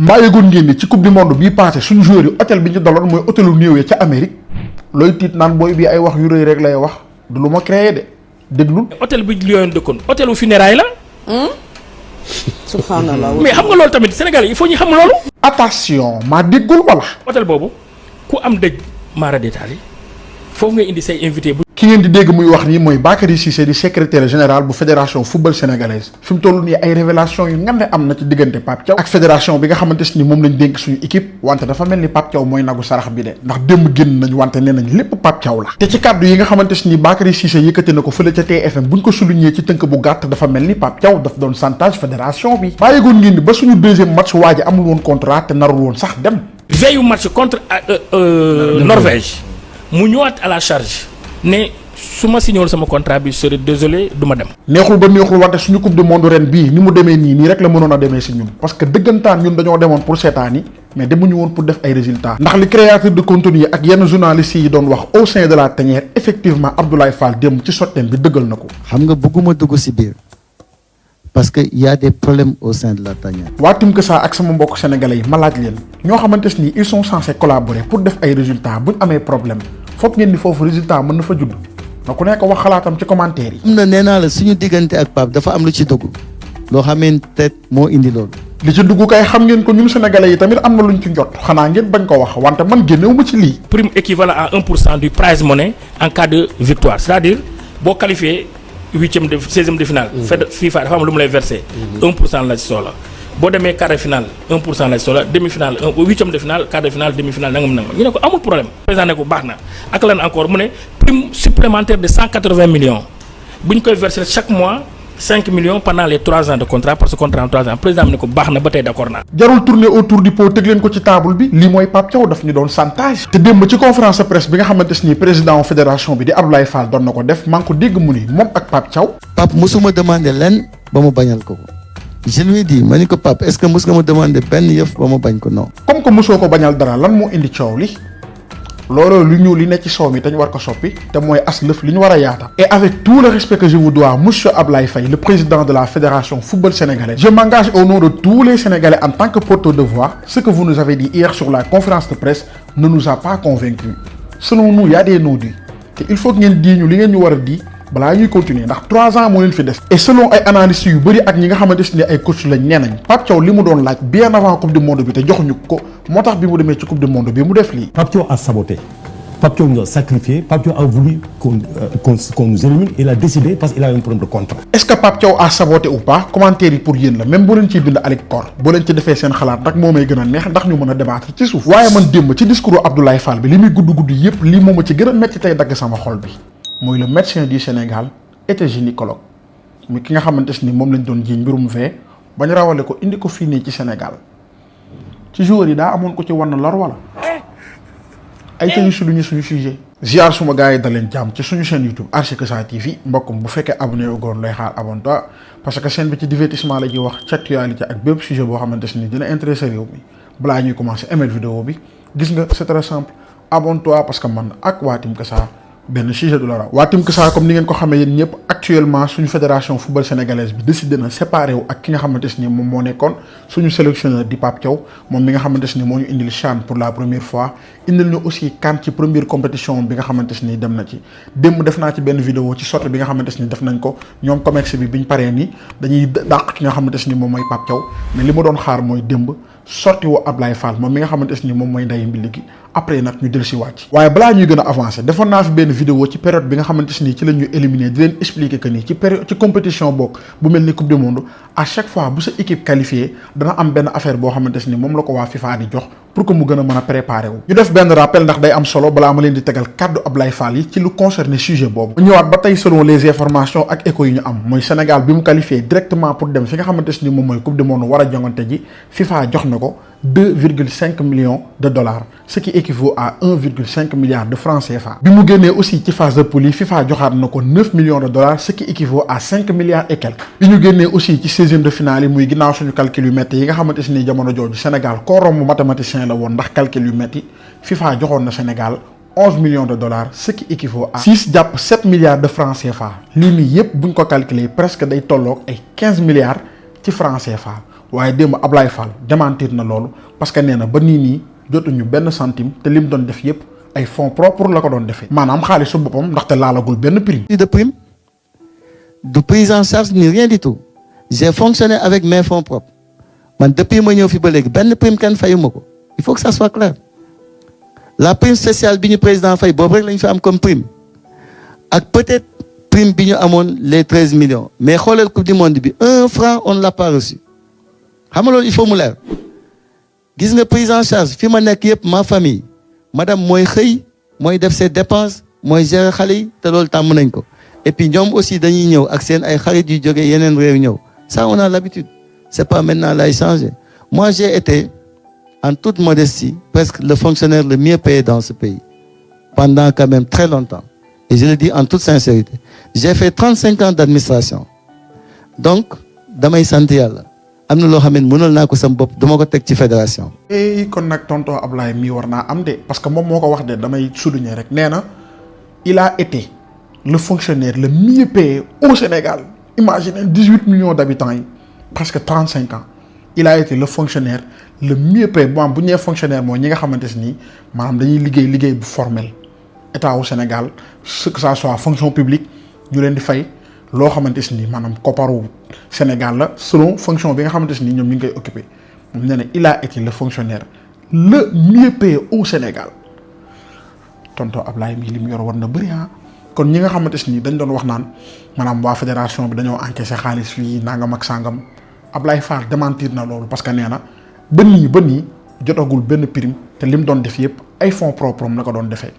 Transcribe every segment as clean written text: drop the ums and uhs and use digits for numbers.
mbaa yëgoon ngeen ni ci coupe du monde bii passé suñu joueurs yi hôtel bi ñu daloon mooy hôtelu néew ya ca Amérique looy tiit naan booy bi ay wax yu rëy rek lay wax du lu ma créé de déglul. hôtel bi Lyon dëkkoon hôtelu funérailles la. subhanallah. mais xam nga loolu tamit Sénégal il faut ñu xam loolu. attention maa déggul wala. hôtel boobu ku am dëj mara détail foofu ngay indi say invité bu. ki ngeen di dégg muy wax nii mooy Bakary Cissé di secrétaire général bu fédération football sénégalaise fi mu toll nii ay révélation yu ngande am na ci diggante Pape Thiaw ak fédération bi nga xamante ni moom lañ dénk suñu équipe wante dafa mel ni Pape Thiaw mooy nagu sarax bi de ndax démb génn nañ wante nee nañ lépp Pape Thiaw la te ci kàddu yi nga xamante ni Bakary Cissé yëkkati na ko fële ca TFM buñ ko souligné ci tënk bu gàtt dafa mel ni Pape Thiaw daf doon chantage fédération bi baa yëgoon ngeen ni ba suñu deuxième match waa ji amul woon contrat te narul woon sax dem veillu match contre Norvège mu ñëwaat à la charge ne su ma signé sama contrat bi serait désolé du ma dem. neexul ba neexul wante suñu coupe du monde ren bii ni mu demee nii rek la mënoon a demee si ñun parce que dëggantaan ñun dañoo demoon pour seetaan yi mais demuñu woon pour def ay résultats. ndax li créateur de contenu yi ak yenn journalistes yi doon wax au sein de la tanière effectivement Abdoulaye Fall démb ci sotteem bi dëggal na ko. xam nga bëgguma dugg si biir parce que y a des problèmes au sein de la tanière. waa Team Kessa ak sama mbokk sénégalais yi ma laaj leen ñoo xamante ni ils sont censés collaborer pour def ay résultats buñ amee problème foog ngeen ni foofu résultat mën na fa judd. na ku nekk wax xalaatam ci commentaire yi. am na nee naa la suñu diggante ak Pape dafa am lu ci dugg loo xamante moo indi loolu. li ci dugg kay xam ngeen ko ñun sénégalais yi tamit am na luñ ci njot xanaa ngeen bañ ko wax wante man génnewuma ci lii. prime équivalent à 1% du prize money en cas de victoire c'est-à-dire boo qualifié huitième de 16e de finale. FIFA dafa am lu mu lay versé. 1% la ci soxla. boo demee quart de finale 1% la ci soxla demi-finale huitième de finale quart de finale demi-finale nangam ñu ne ko amul problème. président ne ko baax na ak lan encore mu ne prime supplémentaire de 180 millions bu ñu koy verser chaque mois 5 millions pendant les 3 ans de contrat parce que contrat en 3 ans président mu ne ko baax na ba tey d'accord naa. jarul tourner autour du pot teg leen ko ci table bi lii mooy Pape Thiaw daf ñu doon chantage. te démb ci conférence de presse bi nga xamante ni président fédération bi di Abdoulaye Fall doon na ko def maa ngi ko dégg mu ni moom ak Pape Thiaw. Pape mosuma demandé lenn ba mu bañal ko. je lui dis ma ni ko Pape est-ce que mos nga ma demander benn yëf ba ma bañ ko non. comme que mosoo ko bañal dara lan moo indi coow li looloo lu ñuul li ne ci soow mi te ñu war ko soppi te mooy as lëf li ñu war a yaata. et avec tout le respect que je vous dois monsieur Ablaye Faye le président de la fédération football sénégalais. je m'engage au nom de tous les Sénégalais en tant que porteur de voix ce que vous nous avez dit hier sur la conférence de presse ne nous a pas convaincus selon nous y a des non-dits te il faut que ngeen di ñu li ngeen ñu war a di. balaa ñuy continuer ndax 3 ans moo leen fi des. et selon ay analystes yu bëri ak ñi nga xamante ne ay coach lañ nee nañ Pape Thiaw li mu doon laaj bien avant coupe du monde bi te joxuñu ko moo tax bi mu demee ci coupe du monde bi mu def lii. Pape Thiaw a saboté Pape Thiaw nous a sacrifié Pape Thiaw a voulu qu'on nous élimine il a décidé parce qu'il a un problème de contrat. est-ce que Pape Thiaw a saboté ou pas commentaire yi pour yéen la même boo leen ciy bind Alec Cor boo leen ci defee seen xalaat ndax moo may gën a neex ndax ñu mën a débattre ci suuf. waaye man démb ci discours Abdoulaye Fall bi li muy gudd yépp lii moom a ci gën a metti tey dagg sama xol bi mooy le médecin du Sénégal était gynécologue muy ki nga xamante ni moom lañ doon jiiñ mbirum fee bañ rawale ko indi ko fii nii ci Sénégal ci joueur yi daa amoon ko ci wan lor wala ay ca ñu suñu sujet. ziar suma gars yi da leen jàmm ci suñu chaîne YouTube Archi Kessa TV mbokkum bu fekkee abonné wu goon lay xaar abonne-toi parce que chaîne bi ci divertissement la ñuy wax ci actualité ak bépp sujet boo xamante ni dina intéressé réew mi balaa ñuy commencer aimer vidéo bi gis nga c'est très simple abonne-toi parce que man ak waa Team Kessa benn sujet du la raw. waa Team Kessa comme ni ngeen ko xamee yéen ñëpp actuellement suñu fédération football sénégalaise bi décidé na séparé wu ak ki nga xamante ni moom moo nekkoon suñu sélectionneur di Pape Thiaw moom mi nga xamante ni moo ñu indil CHAN pour la première fois indil ñu aussi CAN ci première compétition bi nga xamante ni dem na ci. démb def naa ci benn vidéo ci sortie bi nga xamante ni def nañ ko ñoom COMEX bi biñ paree ni dañuy dàq ki nga xamante ni moom mooy Pape Thiaw mais li ma doon xaar mooy démb sorti wu Ablaye Fall moom mi nga xamante ni moom mooy ndeyu mbi gi après nag ñu del si wàcc waaye balaa ñuy gën a avancer defoon naa fi benn vidéo ci période bi nga xamante ni ci la ñuy éliminer di leen expliquer que ni ci période ci compétition bokk bu mel ni coupe du monde à chaque fois bu sa équipe qualifiée dana am benn affaire boo xamante ni moom la ko waa FIFA di jox pour que mu gën a mën a préparer wu. ñu def benn rappel ndax day am solo balaa ma leen di tegal kàddu Ablaye Fall yi ci lu concerné sujet boobu. ñëwaat ba tey selon les informations ak échos yi ñu am mooy Sénégal bi mu qualifié directement pour dem fi nga xamante ni moom mooy coupe du monde war a jongante ji FIFA jox na ko 2,5 millions de dollars ce qui équivaut à 1,5 milliard de francs CFA. bi mu génnee aussi ci phase de poule yi FIFA joxaat na ko 9 millions de dollars ce qui équivaut à 5 milliards et quelques. bi ñu génnee aussi ci 16e de finale yi muy ginnaaw suñu calcul yu métti yi nga xamante ni jamono jooju Sénégal koo romb mathématicien la woon ndax calcul yu métti FIFA joxoon na Sénégal 11 millions de dollars ce qui équivaut à 6 jàpp 7 milliards de francs CFA lii nii yépp buñ ko calculer presque day tolloog ay 15 milliards ci francs CFA waaye démb Ablaye Fall démentir na loolu parce que nee na ba nii jotuñu benn centime te lim doon def yépp ay fonds propres la ko doon defee. maanaam xaalisu boppam ndaxte laalagul benn prime. de prime, de prise en charge ni rien du tout. J'ai fonctionné avec mes fonds propres. Man, depuis que je suis venu, ben prime qu'un faille moko. Il faut que ça soit clair. La prime spéciale que le président faille, bon, rek lañ fi am comme prime. Ak peut-être prime bi ñu amone les 13 millions. Mais xolal Coupe du monde bi 1 franc on ne l'a pas reçu. Xam nga loolu il faut mu leer. Gis nga prise en charge fi ma nekk yépp ma famille. Madame mooy xëy mooy def ses dépenses mooy gérer xale yi te loolu tàmm nañ ko. Et puis ñoom aussi dañuy ñëw ak seen ay xarit yu jóge yeneen réew ñëw. Ça on a l'habitude. C'est pas maintenant là changer. Moi j'ai été en toute modestie presque le fonctionnaire le mieux payé dans ce pays pendant quand même très longtemps. Et je le dis en toute sincérité. J'ai fait 35 ans d'administration. Donc damay sant yàlla. Am na loo xam ne mënal naa ko sam bopp dama ko teg ci fédération. kon nag tonton Ablaye mii war naa am de parce que moom moo ko wax de damay souligner rek nee na il a été le fonctionnaire le mieux payé au Sénégal. Imaginez 18 millions d'habitants yi presque 35 ans il a été le fonctionnaire le mieux payé bon bu ñu nee fonctionnaire mooy ñi nga xamante ni maanaam dañuy liggéey bu formel état au Sénégal ce que ça soit fonction publique ñu leen di fay loo xamante ni maanaam kopparu Sénégal la selon fonction bi nga xamante ni ñoom ñu ngi koy occupé moom nee na il a été le fonctionnaire le mieux payé au Sénégal tonton Ablaye mii li mu yor war na bëri kon ñi nga xamante ni dañ doon wax naan maanaam waa fédération bi dañoo encaissé xaalis fii nangam ak sangam Ablaye Fall démentir na loolu parce que nee na ba nii jotagul benn prime te lim doon def yépp ay fonds propres la ko doon defee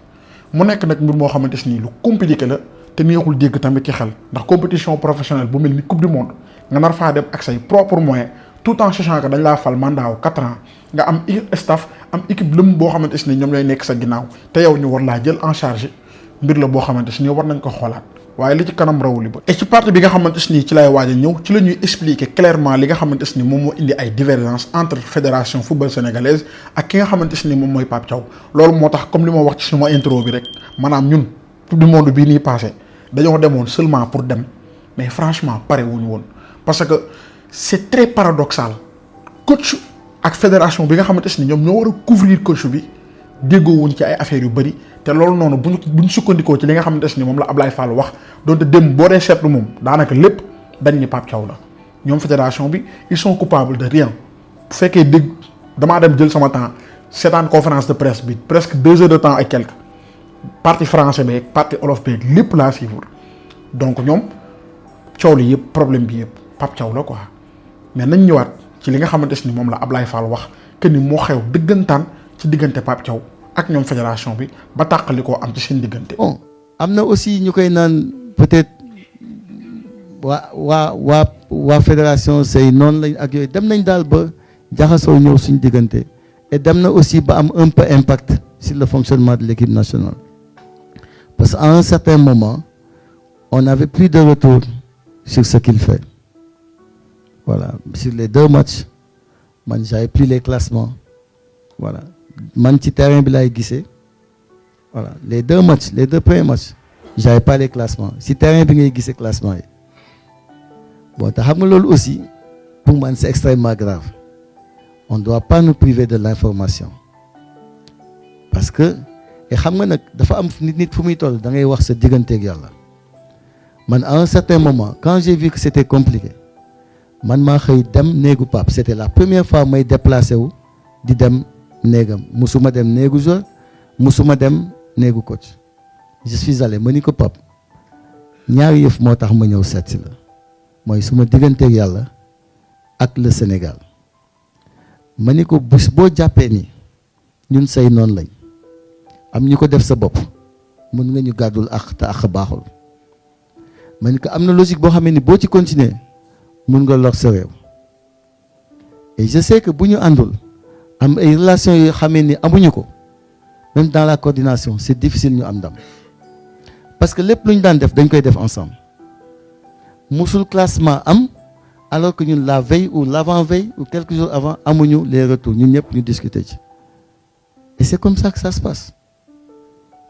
mu nekk nag mbir moo xamante ni lu compliqué la te neexul dégg tamit ci xel ndax compétition professionnelle bu mel ni coupe du monde nga nar faa dem ak say propres moyens tout en sachant que dañ laa fal mandat wu 4 ans nga am staff am équipe lëm boo xamante ni ñoom ñooy nekk sa ginnaaw te yow ñu war laa jël en charge mbir la boo xamante ni war nañ ko xoolaat waaye li ci kanam rawuli ba. et ci partie bi nga xamante ni ci lay waaj a ñëw ci la ñuy expliquer clairement li nga xamante ni moom moo indi ay divergences entre fédération football sénégalaise ak ki nga xamante ni moom mooy Pape Thiaw loolu moo tax comme li ma wax ci suma intro bi rek maanaam ñun coupe du monde bii nii passé dañoo demoon seulement pour dem mais franchement pare wuñu woon parce que c'est très paradoxal coach ak fédération bi nga xamante ni ñoom ñoo war a couvrir coach bi déggoo wuñ ci ay affaires yu bëri te loolu noonu buñ sukkandikoo ci li nga xamante ni moom la Ablaye Fall wax donte dem boo dee seetlu moom daanaka lépp dañ ni Pape Thiaw la ñoom fédération bi ils sont coupables de rien bu fekkee dégg damaa dem jël sama temps seetaan conférence de presse bi presque 2 heures de temps et quelques partie français beeg partie olof beeg lépp laa suivre donc ñoom coow li yëpp problème bi yëpp Pape Thiaw la quoi mais nañ ñëwaat ci li nga xamante ni moom la Ablaye Fall wax que ni moo xew dëggantaan ci diggante Pape Thiaw ak ñoom fédération bi ba tàqali koo am ci seen diggante. Bon am na aussi ñu koy naan peut-être waa fédération say noonu lañ ak yooyu dem nañ daal ba jaxasoo ñëw suñu diggante et dem na aussi ba am un peu impact sur le fonctionnement de l'équipe nationale parce qu'à un certain moment on n'avait plus de retour sur ce qu'il fait voilà sur les 2 matchs man j'avais plus les classements voilà man ci terrain bi laay gisee voilà les 2 premiers matchs j'avais pas les classements si terrain bi ngay gisee classement yi bon te xam nga loolu aussi pour man c'est extrêmement grave on doit pas nous priver de l'information parce que et xam nga nag dafa am nit fu muy toll da ngay wax sa digganteeg yàlla man à un certain moment quand j'ai vu que c'était compliqué man maa xëy dem néegu Pape c'était la première fois may déplacé wu di dem néegam musuma dem néegu joueur musuma dem néegu coach je suis allé ma ni ko Pape ñaari yëf moo tax ma ñëw seet si la mooy suma digganteeg yàlla ak le Sénégal ma ni ko bés boo jàppee ni ñun say noonu lañ am ñu ko def sa bopp mën nga ñu gàddul ak te ak baaxul ma ni ko am na logique boo xam ni boo ci continuer mën nga lor sa réew et je sais que bu ñu àndul am ay relations yoo xamee ni amuñu ko même dans la coordination c'est difficile ñu am ndam parce que lépp lu ñu daan def dañ koy def ensemble musul classement am alors que ñun la veille ou l'avant-veille ou quelques jours avant amuñu les retours ñun ñëpp ñu discuter ci et c'est comme ça que ça se passe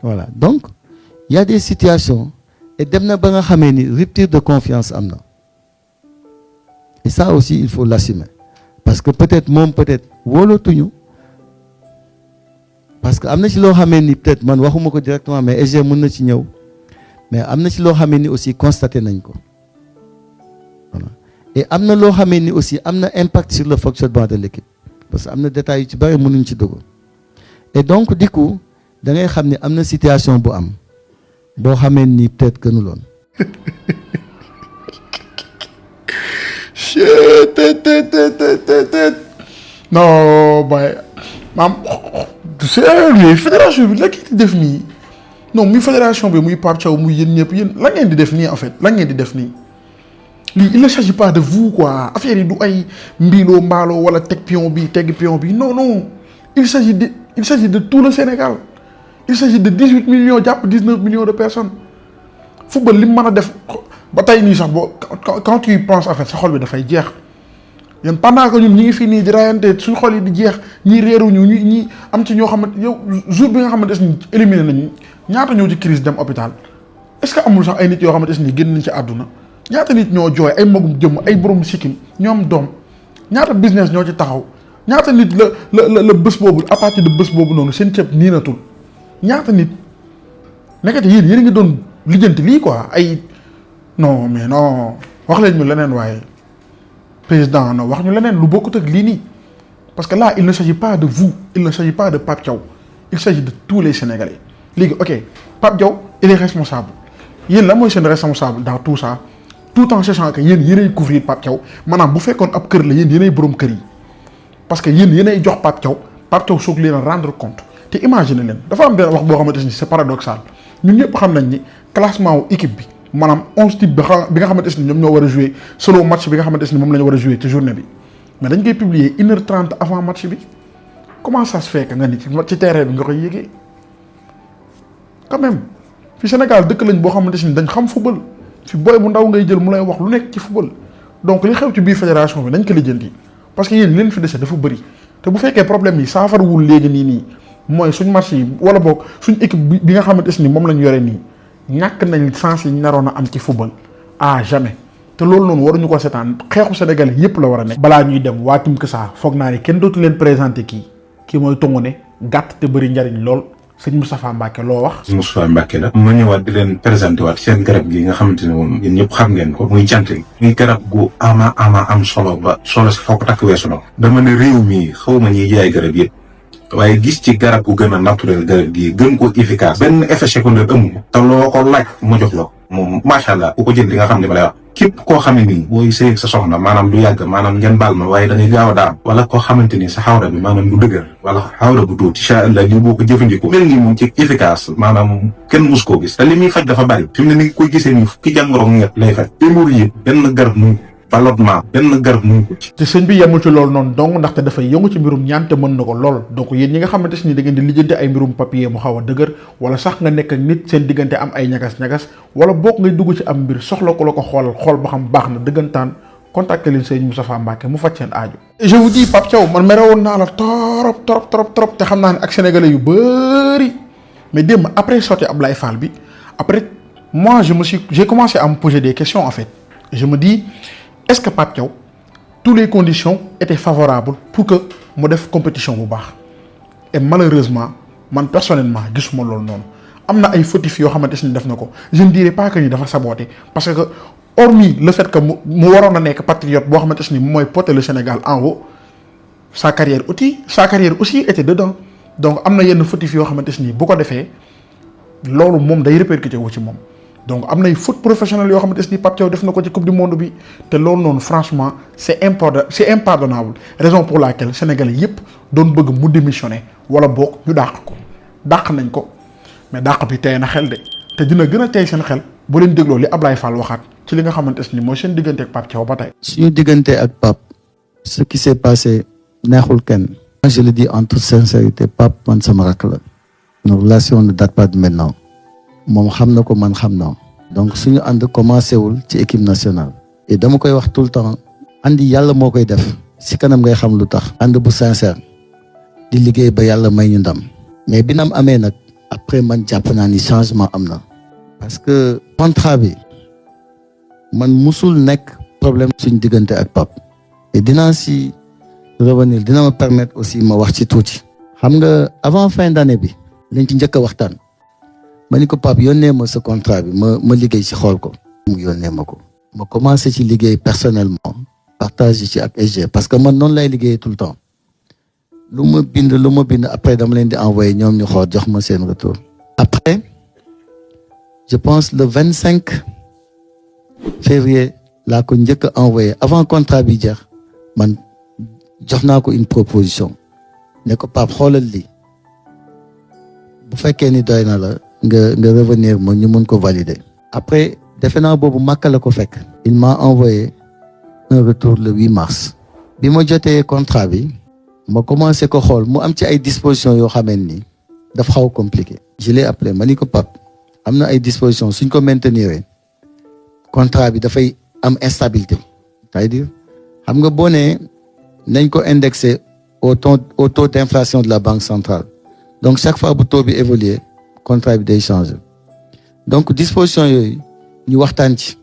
voilà donc il y a des situations et dem na ba nga xamee ni rupture de confiance am na et ça aussi il faut l'assumer parce que peut-être wóolootuñu parce que am na ci loo xamee ni peut-être man waxuma ko directement mais EG mën na ci ñëw mais am na ci loo xamee ni aussi constaté nañ ko voilà et am na loo xamee ni aussi am na impact sur le fonctionnement de l'équipe parce que am na détails yu ci bari mënuñ ci dugg et donc du coup da ngay xam ne am na situation bu am boo xamee ni peut-être gënuloon. non bay maam c'est fédération bi la ngeen di def nii non muy fédération bi muy Pape Thiaw muy yéen ñëpp yéen la ngeen di def nii en fait la ngeen di def nii lii il ne s'agit pas de vous quoi affaire yi du ay mbiiloo mbaaloo wala teg pion bi tegg pion bi non non il s'agit de tout le Sénégal il s'agit de 18 millions jàpp 19 millions de personnes football li mu mën a def ba tey nii sax boo quand tu y penses en fait sa xol bi dafay jeex yéen pendant que ñun ñi ngi fii nii di rayante suñu xol yi di jeex ñii réeruñu ñi am ci ñoo xamante yow jour bi nga xamante ni éliminé nañu ñaata ñoo ci crise dem hôpital est-ce que amul sax ay nit yoo xamante ni génn nañ ci àdduna ñaata nit ñoo jooy ay magum jëmm ay borom sikkim ñoom doom ñaata business ñoo ci taxaw ñaata nit la bés boobu à partir de bés boobu noonu seen ceeb niinatul ñaata nit nekkati yéen a ngi doon lijjanti lii quoi ay non mais non wax leen ñu leneen waaye président non wax ñu leneen lu bokkut ak lii nii parce que là il ne s'agit pas de vous il ne s'agit pas de Pape Thiaw il s'agit de tous les Sénégalais léegi ok Pape Thiaw il est responsable yéen la mooy seen responsable dans tout ça tout en sachant que yéenay couvrir Pape Thiaw maanaam bu fekkoon ab kër la yéenay borom kër yi parce que yéenay jox Pape Thiaw soog leen a rendre compte te imagine leen dafa am benn wax boo xamante ni c'est paradoxal ñun ñëpp xam nañ ni classement wu équipe bi maanaam 11 type bi nga xamante ni ñoom ñoo war a jouer selon match bi nga xamante ni moom la ñu war a jouer ci journée bi mais dañ koy publier 1h30 avant match bi comment ça se fait que nga ni ci terrain bi nga koy yéegee quand même fi Sénégal dëkk lañ boo xamante ni dañ xam football fi booy bu ndaw ngay jël mu lay wax lu nekk ci football donc li xew ci biir fédération bi dañ ko lijjanti parce que yéen leen fi dese dafa bëri te bu fekkee problème yi saafarawul léegi nii mooy suñ match yi wala boog suñ équipe bi nga xamante ni moom lañ yore nii ñàkk nañ sens yi ñu naroon a am ci football à jamais te loolu noonu waruñu ko seetaan xeexu Sénégalais yépp la war a nekk. balaa ñuy dem waa Team Kessa foog naa ne kenn dootu leen présenter kii mooy Tongone gàtt te bëri njariñ lool sëñ Moustapha Mbacke loo wax. Moustapha Mbacke la ma ñëwaat di leen présenté waat seen garab gi nga xamante ne moom yéen ñëpp xam ngeen ko muy cant gi muy garab gu ama am solo ba solo si foo ko takk weesu na dama ne réew mi xaw ma ñuy jaay garab yëpp waaye gis ci garab gu gën a naturel garab gi gën ko efficace benn effet secondaire amu te loo ko laaj mu jox la moom macha allah ku ko jël li nga xam ne ba lay wax képp koo xamante ni booy sëy sa soxna maanaam du yàgg maanaam ngeen baal ma waaye da ngay gaaw a daan wala koo xamante ni sa xawra bi maanaam du dëgër wala xawra bu tuuti incha allah lii boo ko jëfandikoo mel ni moom ci efficace maanaam kenn mus koo gis te li muy faj dafa bari fi mu ne ni koy gisee ni fukki jàngoro ñett lay faj hémorroïde benn garab mu ballottement benn garab mu ko ci te sëñ bi yemul ci loolu noonu donc ndaxte dafay yëngu ci mbirum ñaan te mën na ko lool donc yéen ñi nga xamante ni da ngeen di lijjanti ay mbirum papier mu xaw a dëgër wala sax nga nekk ak nit seen diggante am ay ñagas-ñagas wala bokk ngay dugg ci am mbir soxla ko la ko xool ba xam baax na dëggantaan contacté leen sëñ Moustapha Mbacke mu faj seen aaju. je vous dis Pape Thiaw man mere woon naa la trop te xam naa ne ak sénégalais yu bëri mais démb après sortie Ablaye Fall bi après moi j'ai commencé à me poser des questions en fait je me dis est-ce que Pape Thiaw toutes les conditions étaient favorables pour que mu def compétition bu baax et malheureusement man personnellement gisuma loolu noonu am na ay fautifs yoo xamante ni def na ko je ne dirais pas que ni dafa saboté parce que hormis le fait que mu waroon a nekk patriote boo xamante ni mooy porter le Sénégal en haut sa carrière aussi était dedans donc am na yenn fautifs yoo xamante ni bu ko defee loolu moom day répercuté wu ci moom. donc am nay foot professionnel yoo xamante ni Pape Thiaw def na ko ci coupe du monde bi te loolu noonu franchement c'est impardonnable raison pour laquelle sénégalais yépp doon bëgg mu démissionner wala boog ñu dàq nañ ko mais dàq bi tey na xel de te dina gën a tey seen xel bu leen dégloo li Ablaye Fall waxaat ci li nga xamante ni mooy seen diggante ak Pape Thiaw ba tey. suñu diggante ak Pape ce qui s'est passé neexul kenn. je le dis en toute sincérité Pape man sama rakk la. nos relations ne datent pas de maintenant. moom xam na ko man xam na donc suñu ànd commencé wul ci équipe nationale et dama koy wax tout le temps andi yàlla moo koy def si kanam ngay xam lu tax ànd bu sincère di liggéey ba yàlla may ñu ndam mais bi nam amee nag après man jàpp naa ni changement am na parce que contrat bi man musul nekk problème suñu diggante ak Pape et dinaa si revenir dina ma permettre aussi ma wax ci tuuti. xam nga avant fin d'année bi lañ ci njëkk a waxtaan ma ni ko Pape yónnee ma sa contrat bi ma liggéey ci xool ko. mu yónnee ma ko. ma commencé ci liggéey personnellement partage ci ak SG parce que man noonu lay liggéeyee tout le temps lu ma bind après dama leen di envoyer ñoom ñu xool jox ma seen retour. après je pense le 25 février laa ko njëkk a envoyé avant contrat bi jeex man jox naa ko une proposition ne ko Pape xoolal lii bu fekkee ni doy na la nga revenir ma ñu mun ko valider. après defe naa boobu Makka la ko fekk. il m'a envoyé un retour le 8 mars. bi ma jotee contrat bi ma commencé ko xool mu am ci ay dispositions yoo xamee ni dafa xaw compliqué. je l'ai appelé ma ni ko Pape am na ay dispositions suñ ko maintenir contrat bi dafay am instabilité. c'est-à-dire xam nga boo nee nañ ko indexé au taux d'inflation de la banque centrale donc chaque fois bu taux bi évoluer contrat bi day changer donc disposition yooyu ñu waxtaan ci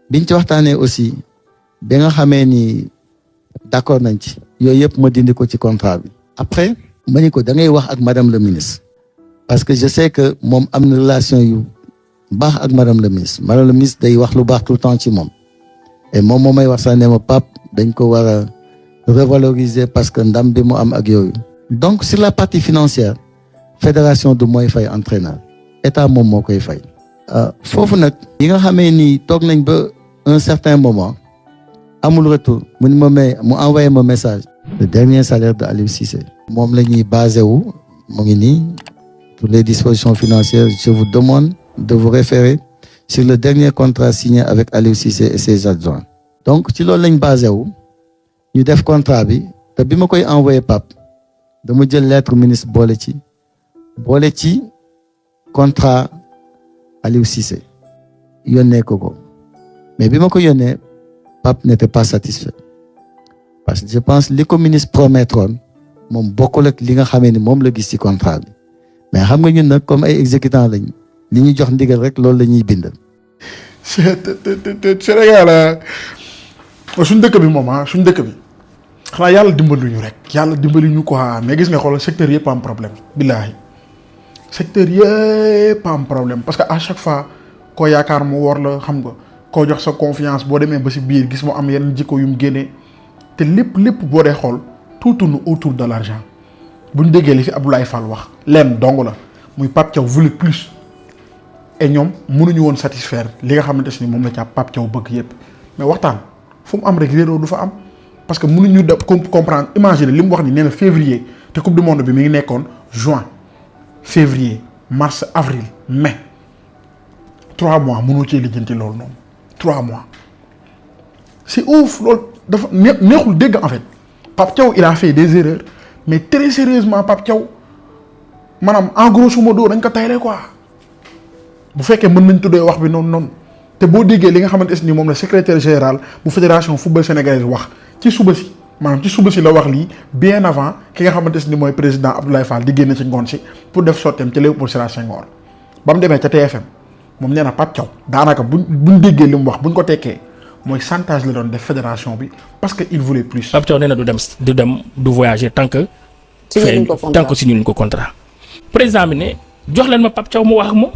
biñ ci waxtaanee aussi ba nga xamee ni d'accord nañ ci yooyu yëpp ma dindi ko ci contrat bi. après ma ni ko da ngay wax ak madame le ministre parce que je sais que moom am na relation yu baax ak madame le ministre day wax lu baax tout le temps ci moom et moom moo may wax sax ne ma Pape dañ ko war a revaloriser parce que ndam bi mu am ak yooyu. donc sur la partie financière fédération du mooy fay entraîneur état moom moo koy fay. foofu nag yi nga xamee ni toog nañ ba un certain moment amul retour mu envoyé ma message. le dernier salaire de Aliou Cissé. moom la ñuy basé wu mu ngi nii pour les dispositions financières je vous demande de vous référer sur le dernier contrat signé avec Aliou Cissé et ses adjoints. donc ci loolu lañ basé wu ñu def contrat bi te bi ma koy envoyé Pape dama jël lettre ministre boole ci contrat Aliou Cissé yónnee ko mais bi ma ko yónnee Pape n'était pas satisfait parce que je pense li ko ministre promettroon moom bokkul ak li nga xamee ni moom la gis ci contrat bi mais xam nga ñun nag comme ay exécutants lañ li ñu jox ndigal rek loolu la ñuy bind. Sénégal suñ dëkk bi moom suñ dëkk bi xanaa yàlla dimbali ñu rek yàlla dimbali ñu quoi mais gis nga xoolal secteur yëpp am problème billaahi secteur yëpp am problème parce que à chaque fois koo yaakaar mu wor la xam nga koo jox sa confiance boo demee ba si biir gis mu am yenn jikko yu mu génnee te lépp boo dee xool tout tourne autour de l'argent buñ déggee li fi Abdoulaye Fall wax leen dong la muy Pape Thiaw voulait plus et ñoom mënuñu woon satisfaire li nga xamante ni moom la ca Pape Thiaw bëgg yëpp mais waxtaan fu mu am rek réeroo du fa am parce que mënuñu def comprendre imaginer li mu wax ni nee na février te coupe du monde bi mi ngi nekkoon juin février mars avril mai 3 mois mënoo cee lijjanti loolu noonu 3 mois c'est ouf loolu dafa neexul dégg en fait Pape Thiaw il a fait des erreurs mais très sérieusement Pape Thiaw maanaam en grosso modo dañ ko tayle quoi bu fekkee mën nañ tuddee wax bi noonu te boo déggee li nga xamante ni moom la secrétaire général bu fédération football sénégalaise wax ci suba si la wax lii bien avant ki nga xamante ni mooy président Abdoulaye Fall di génn ci ngoon si pour def sotteem ca Léopold Sédar Senghor ba mu demee ca TFM moom nee na Pape Thiaw daanaka buñ déggee li mu wax buñ ko tekkee mooy chantage la doon def fédération bi parce que il voulait plus. Pape Thiaw nee na du voyager tant que. signé ko contrat. président bi ne jox leen ma Pape Thiaw mu wax ak moom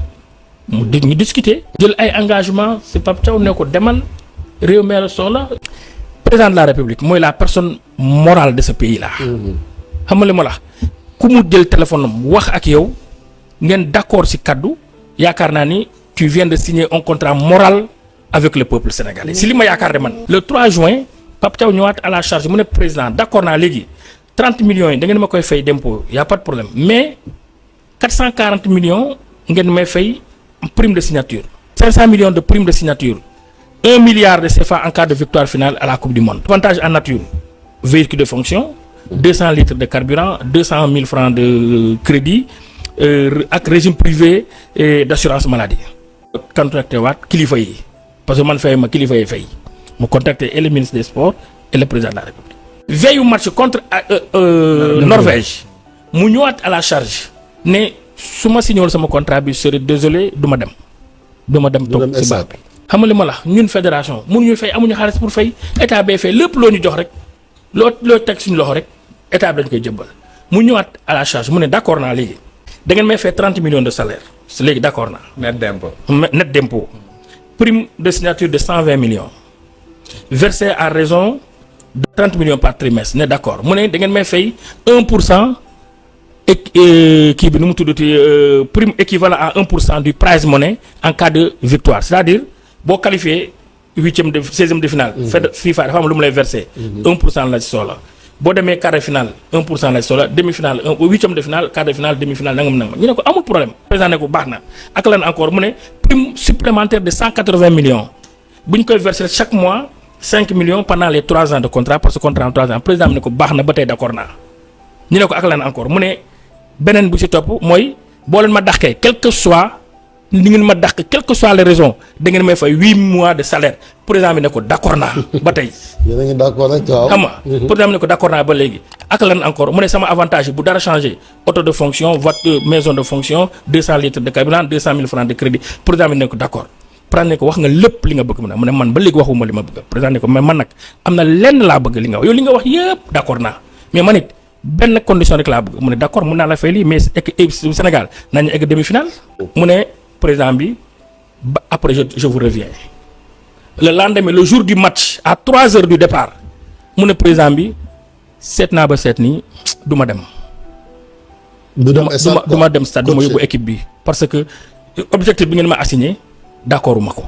ñu discuter. jël ay engagement si Pape Thiaw ne ko demal réew mi la soxla. président de la république mooy la personne morale de ce pays là. xam nga li ma la ku mu jël téléphone am wax ak yow ngeen d'accord si kaddu yaakaar naa ni tu viens de signer un contrat moral avec le peuple sénégalais si li ma yaakaar de man. le 3 juin Pape Thiaw ñëwaat à la charge mu ne président d'accord naa léegi 30 millions yi da ngeen ma koy fay d'impôt y a pas de problème mais 440 millions ngeen may fay prime de signature. 500 millions de prime de signature. 1 milliard de CFA en cas de victoire finale à la Coupe du Monde. Avantage en nature, véhicule de fonction, 200 litres de carburant, 200 000 francs de crédit, avec régime privé d'assurance maladie. Contacté kilifa yi parce que man fay ma kilifa yi fay mu contacté et le ministre des Sports et le président de la République. Veille au match contre Norvège mu ñëwaat à la charge ne su ma signé sama contrat bi serait désolé du ma dem toog si baax bi. xam nga li ma la ñun fédération mënuñu fay amuñu xaalis pour fay état bay fay lépp loo ñu jox rek loo teg suñu loxo rek état bi dañ koy jëbbal mu ñëwaat à la charge mu ne d'accord naa léegi da ngeen may fay 30 millions de salaire léegi d'accord naa. net d'impôt prime de signature de 120 millions versé à raison de 30 millions par trimestre ne d'accord mu ne da ngeen may fay 1% kii bi nu mu tuddati prime équivalent à 1% du prize money en cas de victoire c'est-à-dire boo qualifié 16e de finale. FIFA dafa am lu mu lay versé. 1% la ci soxla boo demee quart de finale 1% la ci soxla demi-finale 8e de finale quart de finale demi-finale nangam ñu ne ko amul problème président ne ko baax na ak lan encore mu ne prime supplémentaire de 180 millions bu ñu koy versé chaque mois 5 millions pendant les 3 ans de contrat parce que contrat en 3 ans président bi ne ko baax na ba tey d'accord naa ñu ne ko ak lan encore mu ne beneen bu ci topp mooy boo leen ma dàqee quel que soit ni ngeen ma dàq quelles que soient les raisons da ngeen may fay 8 mois de salaire président bi ne ko d'accord naa ba tey. yéen a ngi d'accord nag waaw. xam nga président bi ne ko d'accord naa ba léegi ak lan encore mu ne sama avantage bu dara changé auto de fonction voiture maison de fonction 200 litres de carburant 200 000 francs de crédit président bi ne ko d'accord. président ne ko wax nga lépp li nga bëgg mu ne man ba léegi waxuma li ma bëgg président ne ko mais man nag am na lenn laa bëgg li nga wax yow li nga wax yëpp d'accord naa mais man it benn condition rek laa bëgg mu ne d'accord mun naa la fay lii mais Sénégal nañu egg demi-finale mu ne président bi ba après je vous reviens le lendemain le jour du match à 3 heures du départ mu ne président bi seet naa ba seet nii du ma dem. du ma dem stade du ma yóbbu équipe bi parce que objectif bi ngeen ma assigné d'accord ma ko.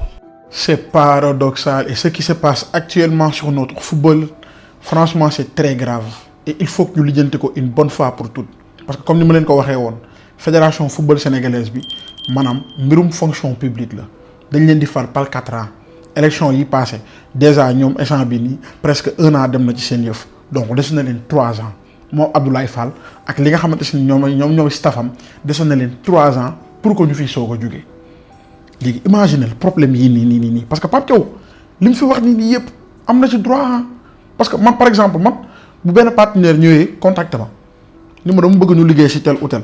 C'est paradoxal et ce qui se passe actuellement sur notre football franchement c'est très grave et il faut que ñu lijjanti ko une bonne fois pour toutes parce que comme ni ma leen ko waxee woon fédération football sénégalaise bi maanaam mbirum fonction publique la dañ leen di fal par 4 ans élection yi passé déjà ñoom instant bi nii presque 1 an dem na ci seen yëf donc des na leen 3 ans moom Abdoulaye Fall ak li nga xamante ne ñoom staffam des na leen 3 ans pour que ñu fiy soog a jógee léegi imaginer problème yi nii parce que Pape Thiaw li mu fi wax nii yëpp am na ci droit parce que man par exemple man bu benn partenaire ñëwee contacté ma ni ma dama bëgg ñu liggéey ci tel ou tel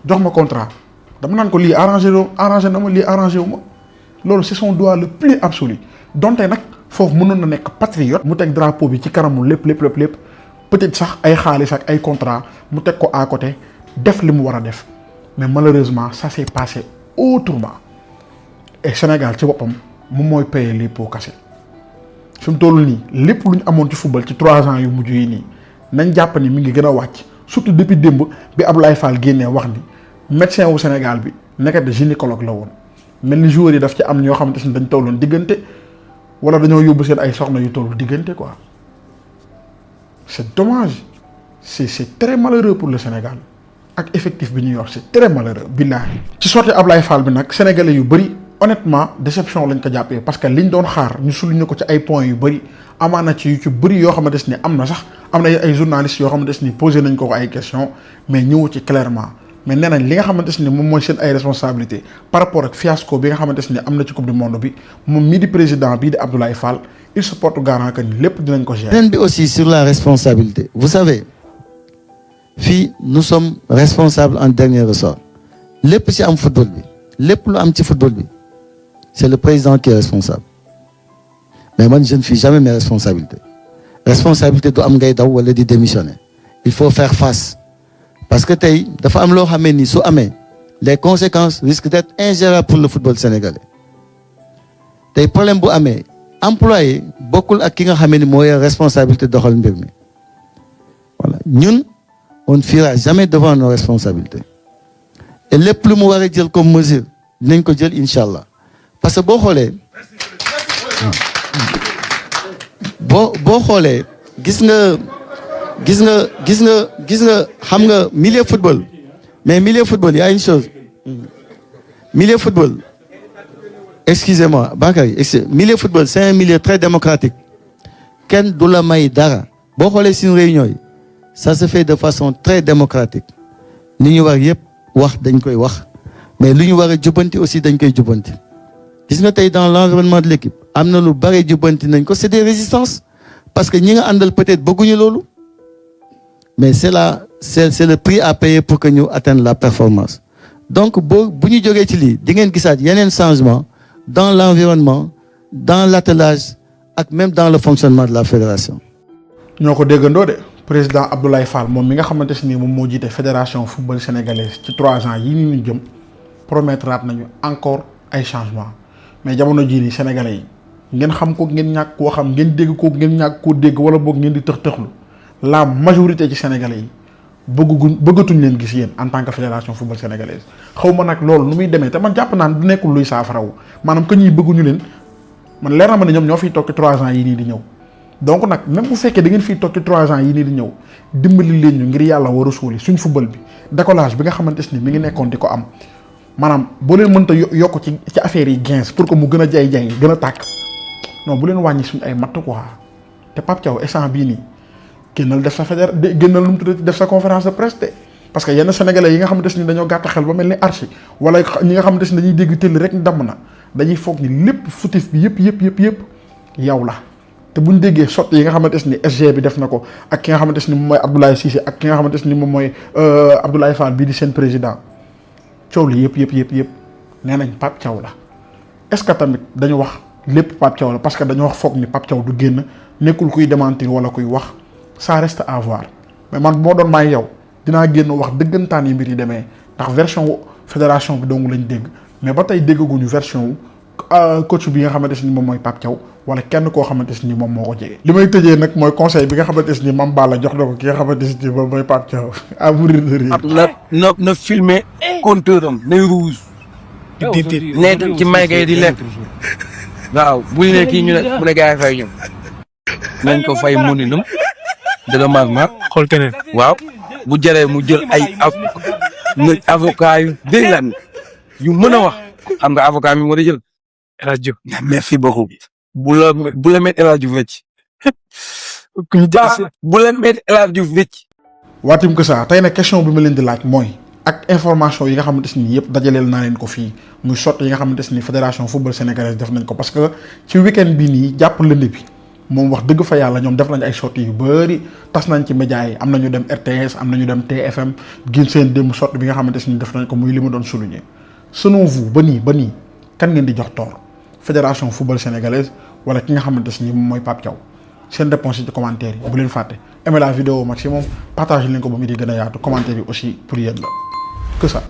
jox ma contrat dama naan ko lii arrangé na ma lii arrangé wu ma loolu c'est son droit le plus absolu donte nag foofu mënoon na nekk patriote mu teg drapeau bi ci kanamu lépp peut-être sax ay xaalis ak ay contrat mu teg ko à côté def li mu war a def mais malheureusement ça s'est passé autrement et Sénégal ci boppam moom mooy payer les pots cassés fi mu toll nii lépp lu ñu amoon ci football ci 3 ans yu mujj yi nii nañ jàpp ni mi ngi gën a wàcc surtout depuis démb bi Abdoulaye Fall génnee wax ni médecin wu Sénégal bi nekk de gynécologue la woon mel ni joueurs yi daf ci am ñoo xamante ne dañ tolloon diggante wala dañoo yóbbu seen ay soxna yu tollu diggante quoi c'est dommage c'est très malheureux pour le Sénégal ak effectif bi ñu yor c'est très malheureux billaahi ci sortie Abdoulaye Fall bi nag sénégalais yu bëri honnêtement déception lañ ko jàppee parce que liñ doon xaar ñu souligner ko ci ay points yu bëri amaana ci yu ci bëri yoo xamante ne am na sax am na ay journalistes yoo xamante ne posé nañ ko ay questions mais ñëwu ci clairement mais nee nañ li nga xamante ne moom mooy seen ay responsabilités par rapport ak fiasco bi nga xamante ne am na ci coupe du monde bi moom mii di président bii di Abdoulaye Fall il se porte garant que ni lépp dinañ ko gérer. beneen bi aussi sur la responsabilité vous savez fii nous sommes responsables en dernier ressort lépp ci am football bi lépp lu am ci football bi. C'est le président qui est responsable mais moi je ne fuis jamais mes responsabilités responsabilité du am ngay daw wala di démissionner il faut faire face parce que tey dafa am loo xamee ni su amee les conséquences risquent d'être ingérables pour le football sénégalais tey problème bu amee employé bokkul ak ki nga xamee ni mooy responsabilité doxal mbir mi voilà ñun on ne fuira jamais devant nos responsabilités et lépp lu mu war a jël comme mesure dinañ ko jël incha allah. parce que boo xoolee boo xoolee gis nga xam nga milieu football mais milieu football y a une chose milieu football excusez-moi Bakary milieu football c'est un milieu très démocratique kenn du la may dara boo xoolee suñu réunion yi ça se fait de façon très démocratique li ñu war yëpp wax dañ koy wax mais lu ñu war a jubbanti aussi dañ koy jubbanti gis nga tey dans l'environnement de l'équipe am na lu bari jubbanti nañ ko c'est des résistances parce que ñi nga àndal peut-être bëgguñu loolu mais c'est le prix à payer pour que ñu atteigne la performance donc bu ñu jógee ci lii di ngeen gisaat yeneen changement dans l'environnement dans l'attelage ak même dans le fonctionnement de la fédération. ñoo ko déggandoo de président Abdoulaye Fall moom mi nga xamante si nii moom moo jiite fédération football sénégalaise ci 3 ans yi ñu jëm promettraat nañu encore ay changements mais jamono jii nii sénégalais yi ngeen xam ko ngeen ñàkk koo xam ngeen dégg ko ngeen ñàkk koo dégg wala boog ngeen di tëx-tëxlu la majorité ci sénégalais yi bëggatuñ leen gis yéen en tant que fédération football sénégalaise xaw ma nag loolu nu muy demee te man jàpp naan du nekkul luy saafarawu maanaam que ñuy bëgguñu leen man leer na ma ne ñoom ñoo fiy toog ci 3 ans yi nii di ñëw donc nag même bu fekkee da ngeen fiy toog ci 3 ans yi nii di ñëw dimbali leen ñu ngir yàlla war a suuli suñ football bi décollage bi nga xamante ni mi ngi nekkoon di ko am maanaam boo leen mënta yokk ci affaire yi gains pour que mu gën a jay gën a tàkk non bu leen wàññi suñ ay matt quoi te Pape Thiaw instant bii nii génnal def sa génnal lu mu tudd def sa conférence de presse parce que yenn sénégalais yi nga xamante ni dañoo gàtt xel ba mel ni archi wala ñi nga xamante ni dañuy dégg tëll rek damm na dañuy foog ni lépp fautif bi yëpp yow la te buñ déggee sotti yi nga xamante ni SG bi def na ko ak ki nga xamante ni moom mooy Abdoulaye Cissé ak ki nga xamante ni moom mooy Abdoulaye Fall bii di seen président coow li yëpp nee nañ Pape Thiaw la est-ce que tamit dañu wax lépp Pape Thiaw la parce que dañoo wax foog ni Pape Thiaw du génn nekkul kuy démentir wala kuy wax ça reste à voir mais man moo doon maay yow dinaa génn wax dëggantaan yi mbir yi demee ndax version wu fédération bi dong lañ dégg mais ba tey déggaguñu version wu coach bi nga xamante ni moom mooy Pape Thiaw wala kenn koo xamante ni moom moo ko jege. li may tëjee nag mooy conseil bi nga xamante ni Mame Balla jox na ko ki nga xamante ni moom mooy Pape Thiaw à mourir de rire. na filmer compteur am nay rouge. ne dem ci may gay di lekk. waaw bu ñu ne kii ñu ne bu ne gars yi fay ñu. nañ ko fay moninam de dédommagement xool keneen waaw bu jëree mu jël ay avocat yu dégg lan yu mën a wax xam nga avocat mi moo di jël El Hadj Diouf merci beaucoup bu la met El Hadj Diouf wecc bu la met El Hadj Diouf wecc waatim que ça tey nag question bi ma leen di laaj mooy ak information yi nga xamante ni yëpp dajaleel naa leen ko fii muy sotti yi nga xamante ni fédération football sénégalaise def nañ ko parce que ci week-end bi nii jàpp lënd bi moom wax dëgg fa yàlla ñoom def nañ ay sorties yu bëri tas nañ ci média yi am na ñu dem RTS am na ñu dem TFM gin seen démb sortie bi nga xamante ni def nañ ko muy li ma doon souligner selon vous ba nii kan ngeen di jox tort fédération football sénégalaise wala ki nga xamante ni moom mooy Pape Thiaw seen réponse yi ci commentaire yi bu leen fàtte aimer la vidéo maximum partage leen ko ba mu di gën a yaatu commentaire yi aussi pour yéen la que ça.